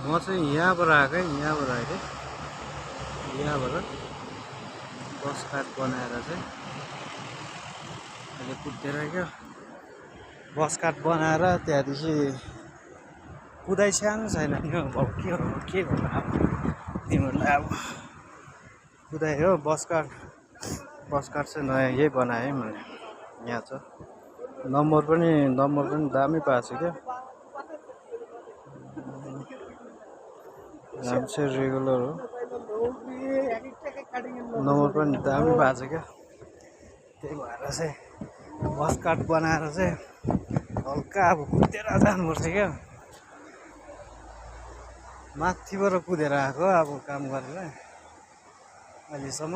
म चाहिँ यहाँबाट आएकै यहाँबाट बस काट बनाएर चाहिँ अहिले कुदेर क्या बस काट बनाएर त्यहाँदेखि कुदाइ सानो छैन नि अब के गर्नु अब तिमीहरूलाई अब कुदाइ हो बस काट चाहिँ नयाँ यही बनाएँ मैले यहाँ छ नम्बर पनि दामी पाएको छ क्या नाम चाहिँ रेगुलर हो नम्बर पनि दामी भएको छ क्या त्यही भएर चाहिँ बस काट बनाएर चाहिँ हल्का अब कुदेर जानुपर्छ क्या माथिबाट कुदेर आएको अब काम गरेर अहिलेसम्म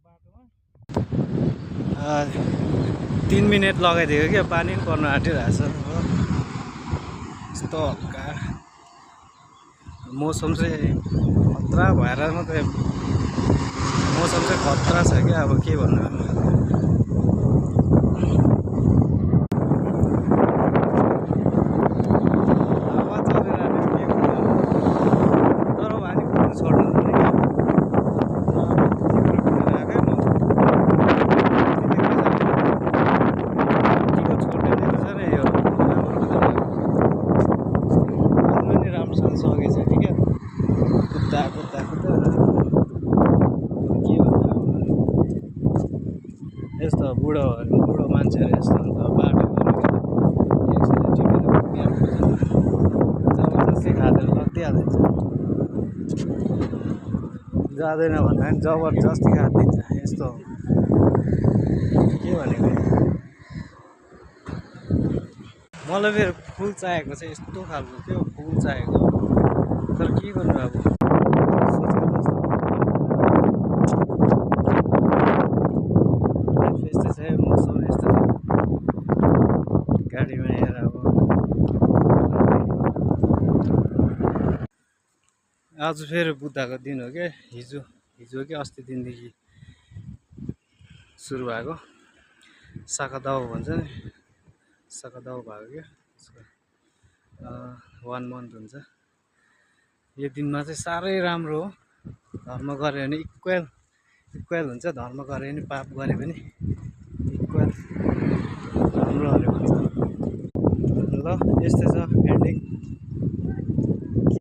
बाटोमा 3 मिनट लगाइदिएको क्या पानी पनि पर्न आँटिरहेछ हो यस्तो हल्का मौसम चाहिँ खतरा भएर मात्रै मौसम चाहिँ खतरा छ क्या अब के भन्नु यस्तो बुढो मान्छेहरू यस्तो हुन्छ बाटो जबरजस्ती खाँदैन लगिहाल्छ जाँदैन भन्दा पनि जबरजस्ती खाँदिन्छ यस्तो के भनेको मलाई फेरि फुल चाहिएको चाहिँ यस्तो खालको क्या फुल चाहिएको तर के गर्नु अब मौसम यस्तो गाडीमा हेर अब आज फेरि बुद्धको दिन हो क्या हिजो कि अस्ति दिनदेखि सुरु भएको साकादाउ भन्छ नि साकादाउ भएको क्या 1 मन्थ हुन्छ यो दिनमा चाहिँ साह्रै राम्रो हो धर्म गऱ्यो भने इक्वेल हुन्छ धर्म गऱ्यो भने पाप गऱ्यो भने इक्वेल राम्रो अरे भन्छ ल यस्तै छ